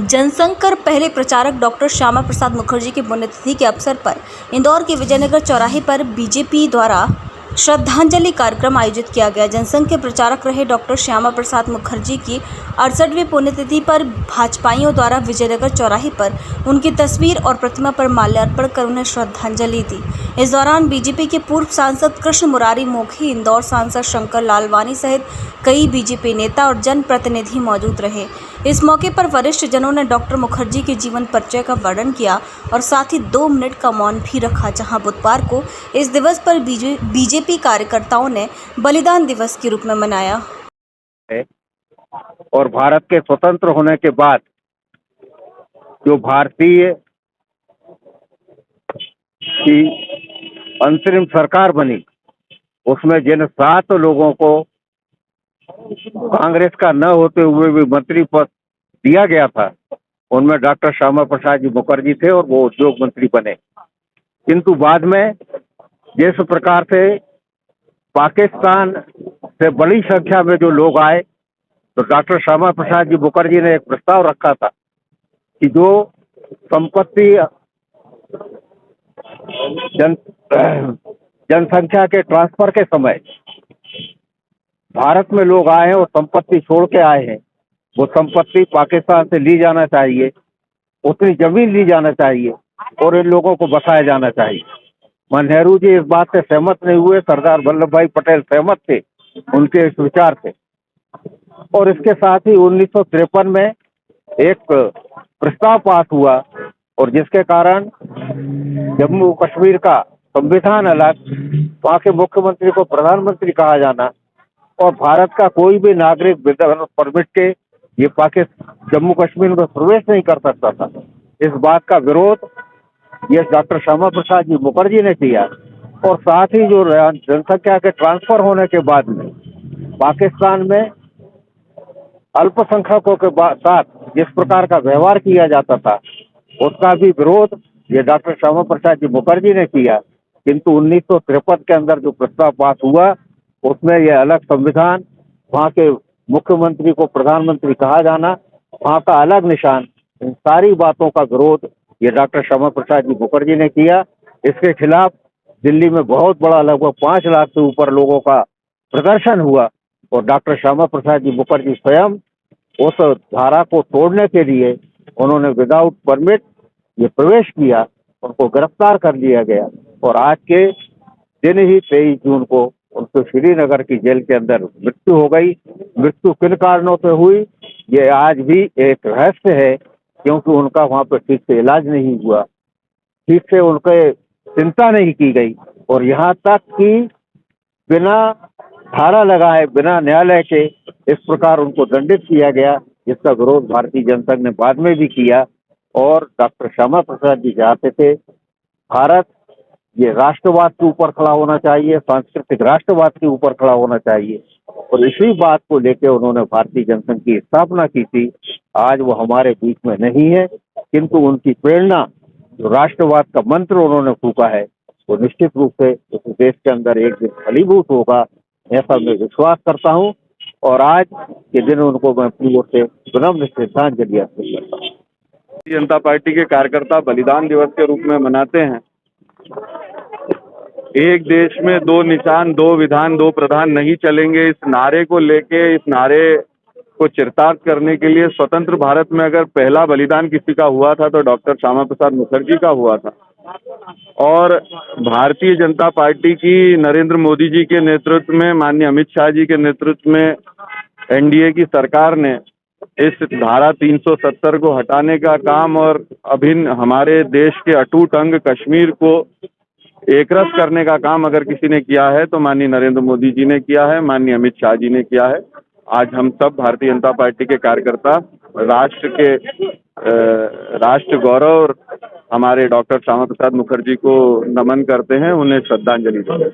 जनसंघ कर पहले प्रचारक डॉक्टर श्यामा प्रसाद मुखर्जी की पुण्यतिथि के अवसर पर इंदौर के विजयनगर चौराहे पर बीजेपी द्वारा श्रद्धांजलि कार्यक्रम आयोजित किया गया। जनसंघ के प्रचारक रहे डॉक्टर श्यामा प्रसाद मुखर्जी की 68वीं पुण्यतिथि पर भाजपाइयों द्वारा विजयनगर चौराहे पर उनकी तस्वीर और प्रतिमा पर माल्यार्पण कर उन्हें श्रद्धांजलि दी। इस दौरान बीजेपी के पूर्व सांसद कृष्ण मुरारी मोघी, इंदौर सांसद शंकर लालवानी सहित कई बीजेपी नेता और जनप्रतिनिधि मौजूद रहे। इस मौके पर वरिष्ठ जनों ने डॉक्टर मुखर्जी के जीवन परिचय का वर्णन किया और साथ ही 2 मिनट का मौन भी रखा, जहां बुधवार को इस दिवस पर बीजेपी कार्यकर्ताओं ने बलिदान दिवस के रूप में मनाया। और भारत के स्वतंत्र होने के बाद जो भारतीय की अंतरिम सरकार बनी, उसमें जिन 7 लोगों को कांग्रेस का न होते हुए भी मंत्री पद दिया गया था, उनमें डॉक्टर श्यामा प्रसाद जी मुखर्जी थे और वो उद्योग मंत्री बने। किंतु बाद में जिस प्रकार से पाकिस्तान से बड़ी संख्या में जो लोग आए, तो डॉक्टर श्यामा प्रसाद जी मुखर्जी ने एक प्रस्ताव रखा था कि जो संपत्ति जनसंख्या के ट्रांसफर के समय भारत में लोग आए हैं और संपत्ति छोड़ के आए हैं, वो संपत्ति पाकिस्तान से ली जाना चाहिए, उतनी जमीन ली जाना चाहिए और इन लोगों को बसाया जाना चाहिए। नेहरू जी इस बात से सहमत नहीं हुए, सरदार वल्लभ भाई पटेल सहमत थे उनके इस विचार से। और इसके साथ ही 1953 में एक प्रस्ताव पास हुआ और जिसके कारण जम्मू कश्मीर का संविधान अलग, वहाँ के मुख्यमंत्री को प्रधानमंत्री कहा जाना और भारत का कोई भी नागरिक बिना परमिट के ये पाकिस्तान जम्मू कश्मीर में प्रवेश नहीं कर सकता था। इस बात का विरोध ये डॉक्टर श्यामा प्रसाद जी मुखर्जी ने किया और साथ ही जो जनसंख्या के ट्रांसफर होने के बाद में पाकिस्तान में अल्पसंख्यकों के साथ जिस प्रकार का व्यवहार किया जाता था, उसका भी विरोध ये डॉक्टर श्यामा प्रसाद जी मुखर्जी ने किया। किंतु 1953 के अंदर जो प्रस्ताव पास हुआ, उसमें यह अलग संविधान, वहाँ के मुख्यमंत्री को प्रधानमंत्री कहा जाना, वहाँ का अलग निशान, इन सारी बातों का विरोध ये डॉक्टर श्यामा प्रसाद जी मुखर्जी ने किया। इसके खिलाफ दिल्ली में बहुत बड़ा लगभग 5 लाख से ऊपर लोगों का प्रदर्शन हुआ और डॉक्टर श्यामा प्रसाद जी मुखर्जी स्वयं उस धारा को तोड़ने के लिए उन्होंने विदाउट परमिट ये प्रवेश किया, उनको गिरफ्तार कर लिया गया और आज के दिन ही 23 जून को उनको श्रीनगर की जेल के अंदर मृत्यु हो गई। मृत्यु किन कारणों से हुई, ये आज भी एक रहस्य है, क्योंकि उनका वहाँ पर ठीक से इलाज नहीं हुआ, ठीक से उनके चिंता नहीं की गई और यहाँ तक कि बिना धारा लगाए, बिना न्यायालय के इस प्रकार उनको दंडित किया गया, जिसका विरोध भारतीय जनता ने बाद में भी किया। और डॉक्टर श्यामा प्रसाद जी चाहते थे भारत ये राष्ट्रवाद के ऊपर खड़ा होना चाहिए, सांस्कृतिक राष्ट्रवाद के ऊपर खड़ा होना चाहिए और इसी बात को लेकर उन्होंने भारतीय जनसंघ की स्थापना की थी। आज वो हमारे बीच में नहीं है, किंतु उनकी प्रेरणा जो राष्ट्रवाद का मंत्र उन्होंने फूंका है, वो निश्चित रूप से इस देश के अंदर एक दिन फलीभूत होगा, ऐसा मैं विश्वास करता हूँ। और आज के दिन उनको मैं अपनी ओर से विनम्र श्रद्धांजलि अर्पित करता हूँ। भारतीय जनता पार्टी के कार्यकर्ता बलिदान दिवस के रूप में मनाते हैं। एक देश में 2 निशान, 2 विधान, 2 प्रधान नहीं चलेंगे, इस नारे को लेके, इस नारे को चरितार्थ करने के लिए स्वतंत्र भारत में अगर पहला बलिदान किसी का हुआ था तो डॉक्टर श्यामा प्रसाद मुखर्जी का हुआ था। और भारतीय जनता पार्टी की नरेंद्र मोदी जी के नेतृत्व में, माननीय अमित शाह जी के नेतृत्व में एनडीए की सरकार ने इस धारा 370 को हटाने का काम और अभिन्न हमारे देश के अटूट अंग कश्मीर को एकरस करने का काम अगर किसी ने किया है तो माननीय नरेंद्र मोदी जी ने किया है, माननीय अमित शाह जी ने किया है। आज हम सब भारतीय जनता पार्टी के कार्यकर्ता राष्ट्र गौरव और हमारे डॉक्टर श्यामा प्रसाद मुखर्जी को नमन करते हैं, उन्हें श्रद्धांजलि देते हैं।